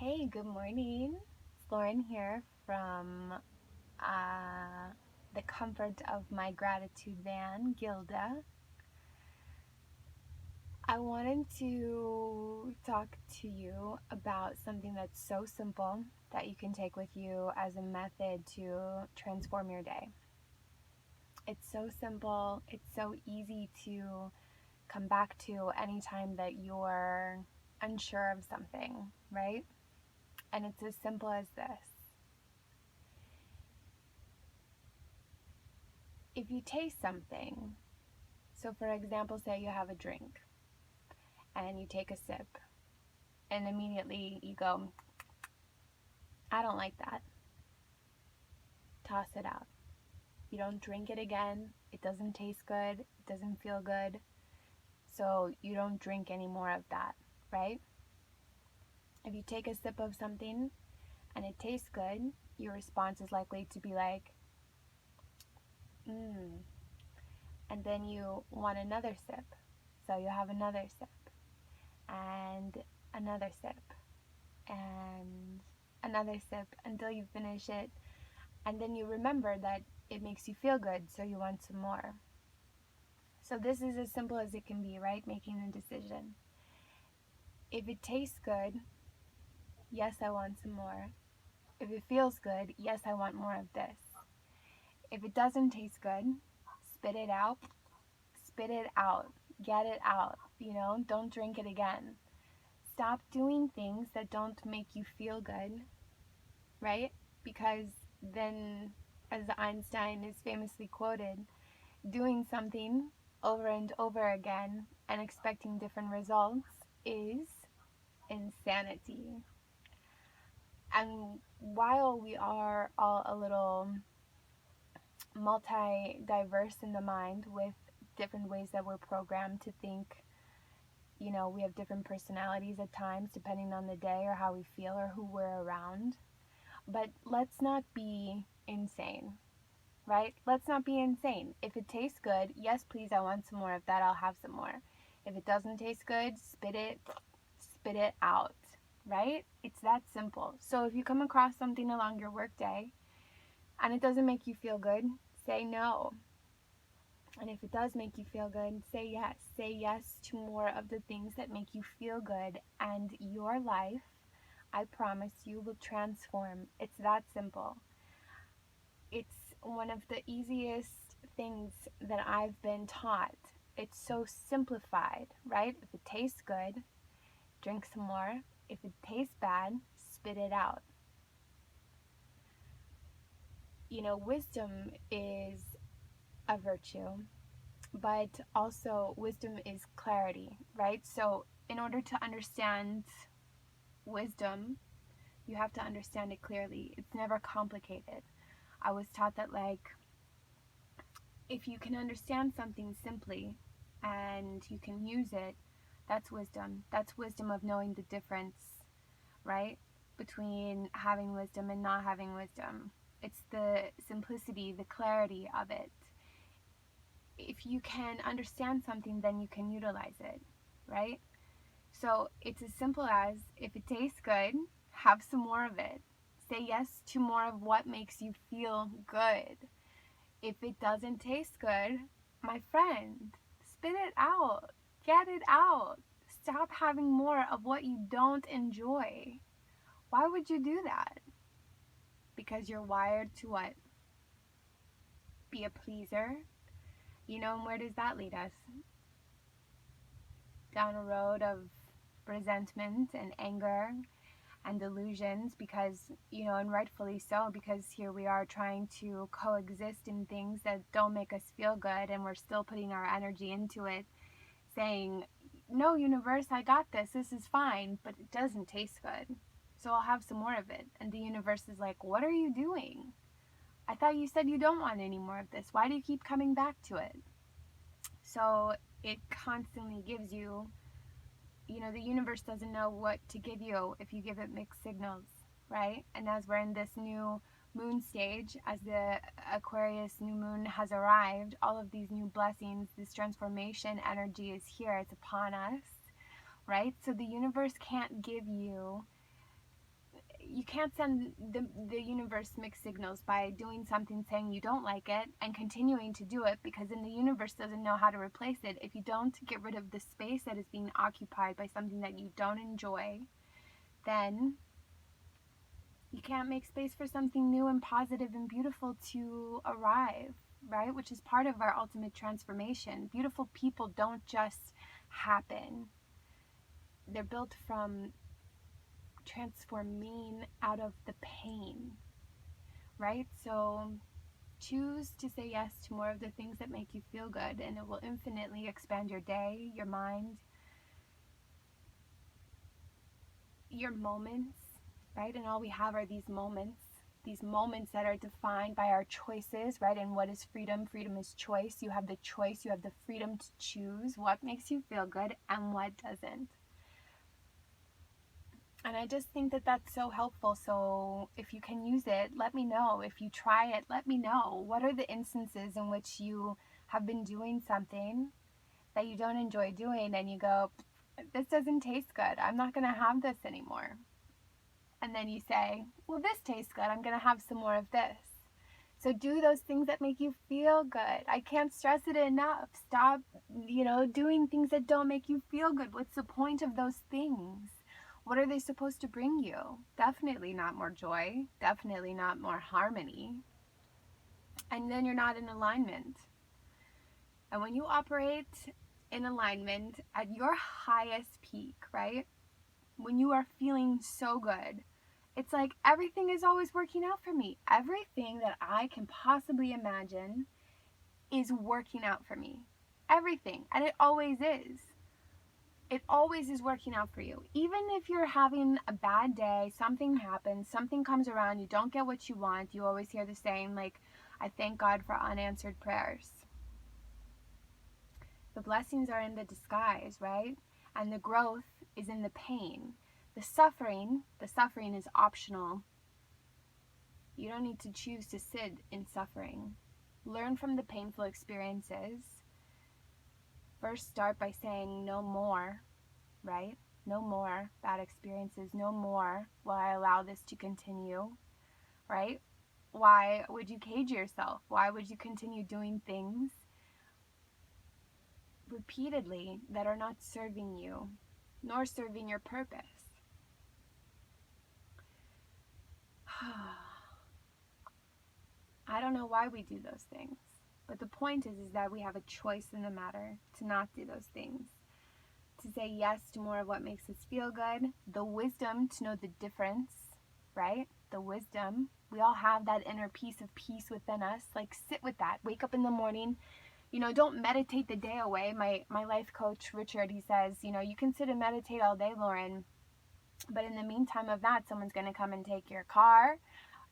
Hey, good morning. It's Lauren here from the comfort of my gratitude van, Gilda. I wanted to talk to you about something that's so simple that you can take with you as a method to transform your day. It's so simple, it's so easy to come back to anytime that you're unsure of something, right? And it's as simple as this. If you taste something, so for example, say you have a drink and you take a sip and immediately you go, I don't like that. Toss it out. You don't drink it again. It doesn't taste good. It doesn't feel good. So you don't drink any more of that, right? If you take a sip of something and it tastes good, your response is likely to be like, mmm. And then you want another sip. So you have another sip and another sip and another sip until you finish it, and then you remember that it makes you feel good, so you want some more. So this is as simple as it can be, right? Making a decision. If it tastes good, yes, I want some more. If it feels good, yes, I want more of this. If it doesn't taste good, spit it out. Spit it out. Get it out. Don't drink it again. Stop doing things that don't make you feel good, right? Because then, as Einstein is famously quoted, doing something over and over again and expecting different results is insanity. And while we are all a little multi-diverse in the mind with different ways that we're programmed to think, we have different personalities at times depending on the day or how we feel or who we're around. But let's not be insane, right? Let's not be insane. If it tastes good, yes, please, I want some more of that. I'll have some more. If it doesn't taste good, spit it out, right? It's that simple. So if you come across something along your workday and it doesn't make you feel good, say no. And if it does make you feel good, say yes. Say yes to more of the things that make you feel good, and your life, I promise you, will transform. It's that simple. It's one of the easiest things that I've been taught. It's so simplified, right? If it tastes good, drink some more. If it tastes bad, spit it out. Wisdom is a virtue, but also wisdom is clarity, right? So in order to understand wisdom, you have to understand it clearly. It's never complicated. I was taught that, if you can understand something simply and you can use it, that's wisdom. That's wisdom of knowing the difference, right? Between having wisdom and not having wisdom. It's the simplicity, the clarity of it. If you can understand something, then you can utilize it, right? So it's as simple as, if it tastes good, have some more of it. Say yes to more of what makes you feel good. If it doesn't taste good, my friend, spit it out. Get it out. Stop having more of what you don't enjoy. Why would you do that? Because you're wired to what? Be a pleaser. And where does that lead us? Down a road of resentment and anger and delusions, because, and rightfully so, because here we are trying to coexist in things that don't make us feel good, and we're still putting our energy into it, saying, no, universe, I got this is fine, but it doesn't taste good, so I'll have some more of it. And the universe is like, what are you doing? I thought you said you don't want any more of this. Why do you keep coming back to it? So it constantly gives you, the universe doesn't know what to give you if you give it mixed signals, right? And as we're in this new moon stage, as the Aquarius new moon has arrived, all of these new blessings, this transformation energy is here. It's upon us, right? So the universe can't give you you can't send the universe mixed signals by doing something saying you don't like it and continuing to do it, because then the universe doesn't know how to replace it. If you don't get rid of the space that is being occupied by something that you don't enjoy, then you can't make space for something new and positive and beautiful to arrive, right? Which is part of our ultimate transformation. Beautiful people don't just happen. They're built from transforming out of the pain, right? So choose to say yes to more of the things that make you feel good, and it will infinitely expand your day, your mind, your moments, right? And all we have are these moments that are defined by our choices, right? And what is freedom? Freedom is choice. You have the choice, you have the freedom to choose what makes you feel good and what doesn't. And I just think that that's so helpful. So if you can use it, let me know. If you try it, let me know. What are the instances in which you have been doing something that you don't enjoy doing and you go, this doesn't taste good. I'm not going to have this anymore. And then you say, well, this tastes good. I'm going to have some more of this. So do those things that make you feel good. I can't stress it enough. Stop, doing things that don't make you feel good. What's the point of those things? What are they supposed to bring you? Definitely not more joy. Definitely not more harmony. And then you're not in alignment. And when you operate in alignment at your highest peak, right? When you are feeling so good, it's like everything is always working out for me. Everything that I can possibly imagine is working out for me. Everything. And it always is. It always is working out for you. Even if you're having a bad day, something happens, something comes around, you don't get what you want, you always hear the saying, like, I thank God for unanswered prayers. The blessings are in the disguise, right? And the growth is in the pain. The suffering is optional. You don't need to choose to sit in suffering. Learn from the painful experiences. First, start by saying no more, right? No more bad experiences. No more will I allow this to continue, right? Why would you cage yourself? Why would you continue doing things repeatedly that are not serving you, nor serving your purpose? I don't know why we do those things. But the point is that we have a choice in the matter to not do those things. To say yes to more of what makes us feel good. The wisdom to know the difference, right? The wisdom. We all have that inner peace within us. Like, sit with that. Wake up in the morning. Don't meditate the day away. My life coach, Richard, he says, you can sit and meditate all day, Lauren. But in the meantime of that, someone's going to come and take your car,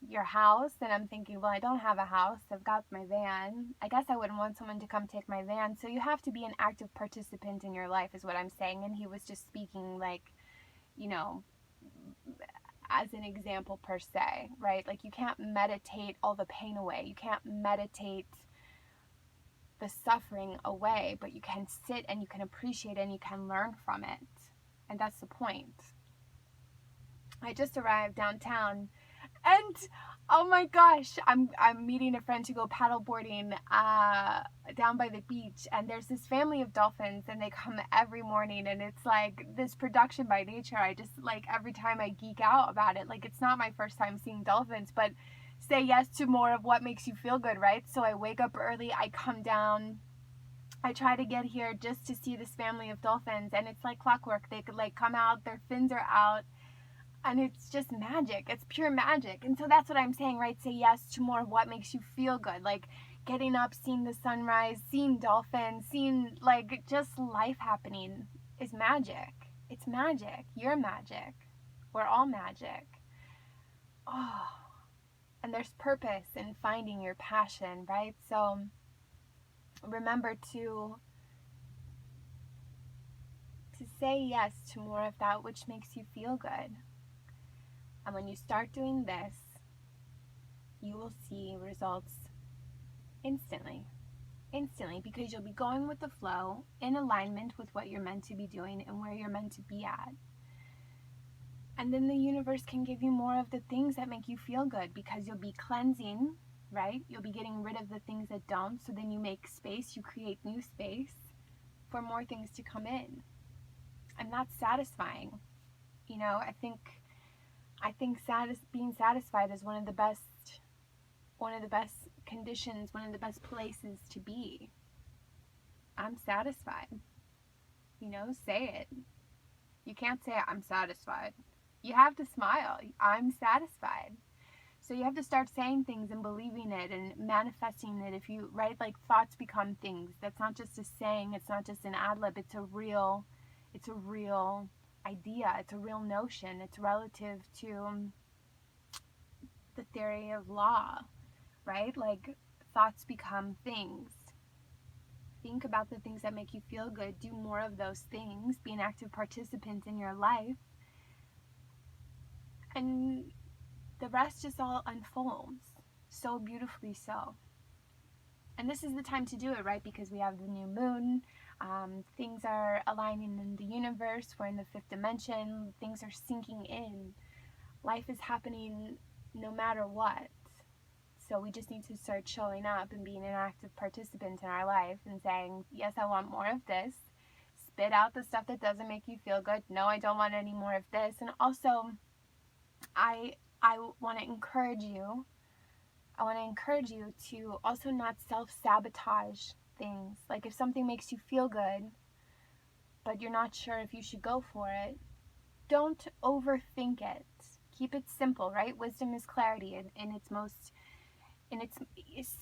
your house. And I'm thinking, well, I don't have a house. I've got my van. I guess I wouldn't want someone to come take my van. So you have to be an active participant in your life is what I'm saying. And he was just speaking like, as an example per se, right? Like, you can't meditate all the pain away. You can't meditate the suffering away, but you can sit and you can appreciate it and you can learn from it. And that's the point. I just arrived downtown and oh my gosh, I'm meeting a friend to go paddleboarding down by the beach, and there's this family of dolphins and they come every morning, and it's like this production by nature. I just, like, every time I geek out about it. Like, it's not my first time seeing dolphins, but say yes to more of what makes you feel good, right? So I wake up early, I come down, I try to get here just to see this family of dolphins, and it's like clockwork. They could, like, come out, their fins are out, and it's just magic. It's pure magic. And so that's what I'm saying, right? Say yes to more of what makes you feel good. Like, getting up, seeing the sunrise, seeing dolphins, seeing, like, just life happening is magic. It's magic. You're magic. We're all magic. Oh, and there's purpose in finding your passion, right? So remember to say yes to more of that which makes you feel good. And when you start doing this, you will see results instantly, because you'll be going with the flow, in alignment with what you're meant to be doing and where you're meant to be at. And then the universe can give you more of the things that make you feel good, because you'll be cleansing, right? You'll be getting rid of the things that don't. So then you make space, you create new space for more things to come in. And that's satisfying. You know, I think being satisfied is one of the best conditions, one of the best places to be. I'm satisfied. You know, say it. You can't say I'm satisfied. You have to smile. I'm satisfied. So you have to start saying things and believing it and manifesting it. If you, right, like thoughts become things. That's not just a saying. It's not just an ad lib. It's a real idea. It's a real notion. It's relative to the theory of law, right? Like thoughts become things. Think about the things that make you feel good. Do more of those things. Be an active participant in your life. And the rest just all unfolds so beautifully so. And this is the time to do it, right? Because we have the new moon. Things are aligning in the universe. We're in the fifth dimension. Things are sinking in. Life is happening no matter what. So we just need to start showing up and being an active participant in our life and saying, yes, I want more of this. Spit out the stuff that doesn't make you feel good. No, I don't want any more of this. And also, I want to encourage you. I want to encourage you to also not self-sabotage things. Like if something makes you feel good, but you're not sure if you should go for it, don't overthink it. Keep it simple, right? Wisdom is clarity in its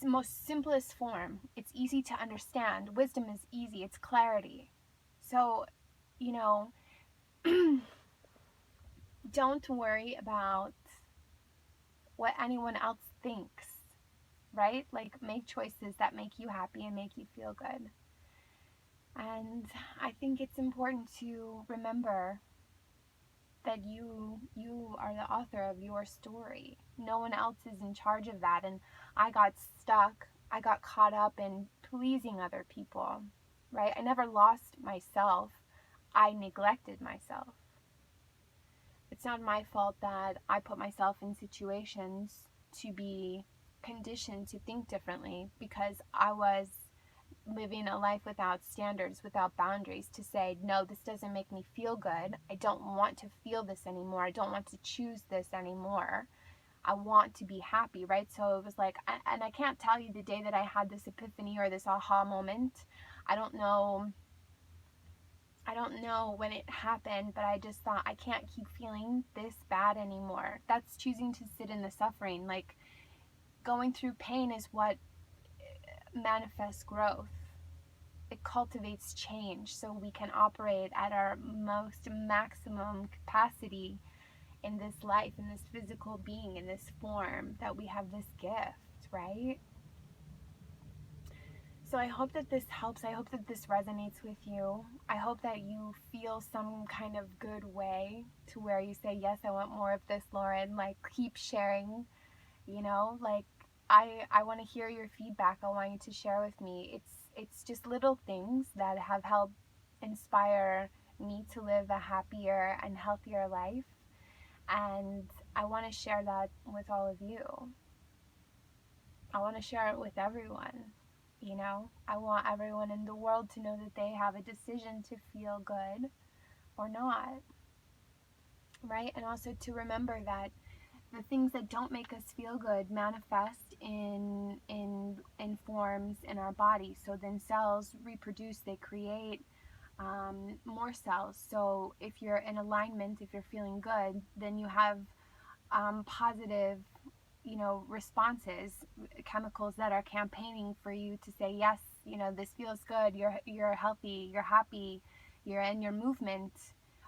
most simplest form. It's easy to understand. Wisdom is easy. It's clarity. So, you know, don't worry about what anyone else thinks, right? Like make choices that make you happy and make you feel good. And I think it's important to remember that you are the author of your story. No one else is in charge of that. And I got stuck. I got caught up in pleasing other people, right? I never lost myself. I neglected myself. It's not my fault that I put myself in situations to be conditioned to think differently, because I was living a life without standards, without boundaries, to say, no, this doesn't make me feel good. I don't want to feel this anymore. I don't want to choose this anymore. I want to be happy, right? So it was like, and I can't tell you the day that I had this epiphany or this aha moment. I don't know when it happened, but I just thought, I can't keep feeling this bad anymore. That's choosing to sit in the suffering. Like, going through pain is what manifests growth. It cultivates change so we can operate at our most maximum capacity in this life, in this physical being, in this form, that we have this gift, right? So I hope that this helps. I hope that this resonates with you. I hope that you feel some kind of good way to where you say, yes, I want more of this, Lauren. Like, keep sharing, you know, like, I want to hear your feedback. I want you to share with me. It's just little things that have helped inspire me to live a happier and healthier life. And I want to share that with all of you. I want to share it with everyone. You know, I want everyone in the world to know that they have a decision to feel good or not, right? And also to remember that the things that don't make us feel good manifest in forms in our body. So then cells reproduce, they create more cells. So if you're in alignment, if you're feeling good, then you have positive, you know, responses, chemicals that are campaigning for you to say, yes, you know, this feels good, you're healthy, you're happy, you're in your movement,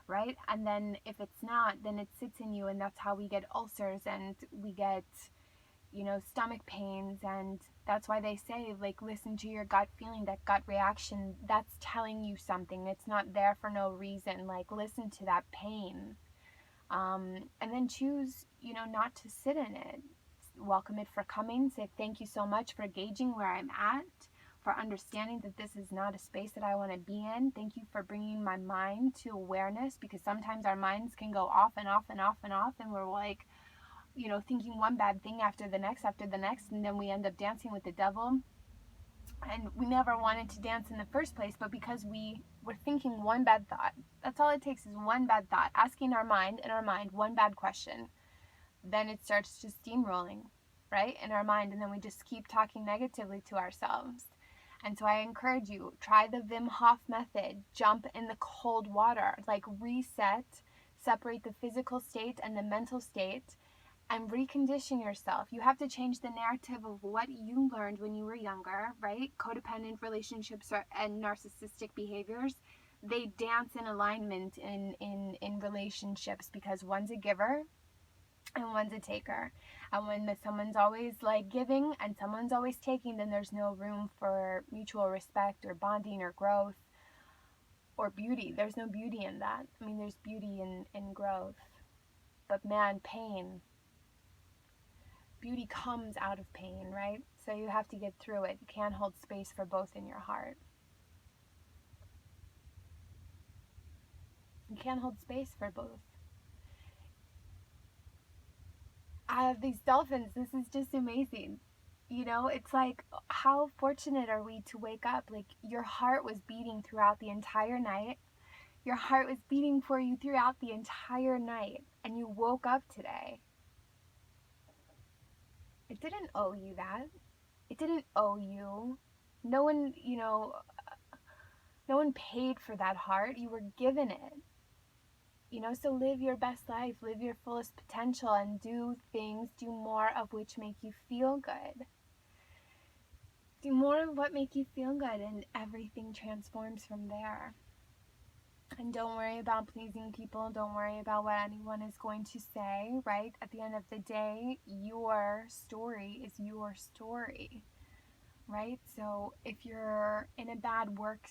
right? And then if it's not, then it sits in you, and that's how we get ulcers, and we get, you know, stomach pains. And that's why they say, like, listen to your gut feeling, that gut reaction, that's telling you something. It's not there for no reason. Like, listen to that pain. And then choose, you know, not to sit in it. Welcome it for coming. Say thank you so much for gauging where I'm at, for understanding that this is not a space that I want to be in. Thank you for bringing my mind to awareness, because sometimes our minds can go off and off and off and off, and we're like, thinking one bad thing after the next, and then we end up dancing with the devil. And we never wanted to dance in the first place, but because we were thinking one bad thought, that's all it takes is one bad thought, asking our mind, one bad question, then it starts just steamrolling, right, in our mind, and then we just keep talking negatively to ourselves. And so I encourage you, try the Wim Hof method, jump in the cold water, like reset, separate the physical state and the mental state, and recondition yourself. You have to change the narrative of what you learned when you were younger, right? Codependent relationships and narcissistic behaviors, they dance in alignment in relationships, because one's a giver and one's a taker. And when someone's always like giving and someone's always taking, then there's no room for mutual respect or bonding or growth or beauty. There's no beauty in that. I mean, there's beauty in growth. But man, pain. Beauty comes out of pain, right? So you have to get through it. You can't hold space for both in your heart. You can't hold space for both. These dolphins, this is just amazing. It's like, how fortunate are we to wake up? Like, your heart was beating throughout the entire night. Your heart was beating for you throughout the entire night, and you woke up today. It didn't owe you that. It didn't owe you. No one, no one paid for that heart. You were given it. So live your best life, live your fullest potential, and do more of which make you feel good. Do more of what make you feel good, and everything transforms from there. And don't worry about pleasing people. Don't worry about what anyone is going to say, right? At the end of the day, your story is your story, right? So if you're in a bad work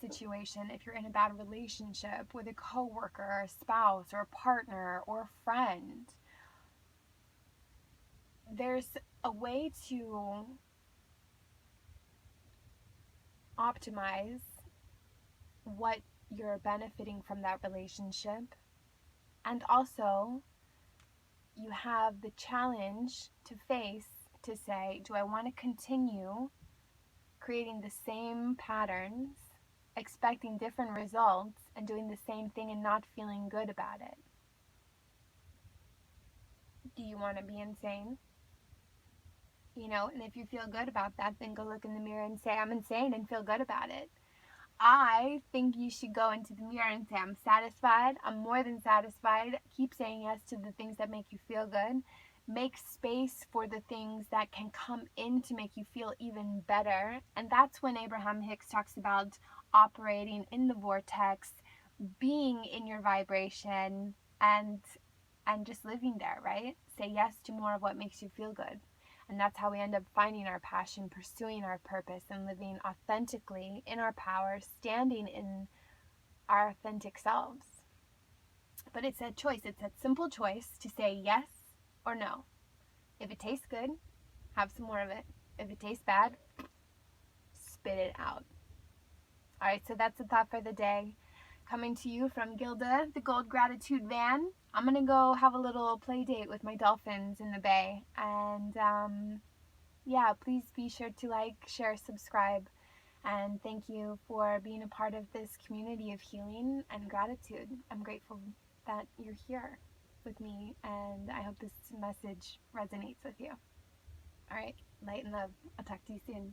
situation, if you're in a bad relationship with a coworker, or a spouse, or a partner, or a friend, there's a way to optimize what you're benefiting from that relationship. And also, you have the challenge to face, to say, do I want to continue creating the same patterns, expecting different results, and doing the same thing and not feeling good about it? Do you want to be insane? And if you feel good about that, then go look in the mirror and say, I'm insane, and feel good about it. I think you should go into the mirror and say, I'm satisfied. I'm more than satisfied. Keep saying yes to the things that make you feel good. Make space for the things that can come in to make you feel even better. And that's when Abraham Hicks talks about operating in the vortex, being in your vibration, and just living there, right? Say yes to more of what makes you feel good. And that's how we end up finding our passion, pursuing our purpose, and living authentically in our power, standing in our authentic selves. But it's a choice. It's a simple choice to say yes or no. If it tastes good, have some more of it. If it tastes bad, spit it out. All right, so that's the thought for the day. Coming to you from Gilda, the Gold Gratitude Van. I'm going to go have a little play date with my dolphins in the bay. And please be sure to like, share, subscribe. And thank you for being a part of this community of healing and gratitude. I'm grateful that you're here with me, and I hope this message resonates with you. All right, light and love. I'll talk to you soon.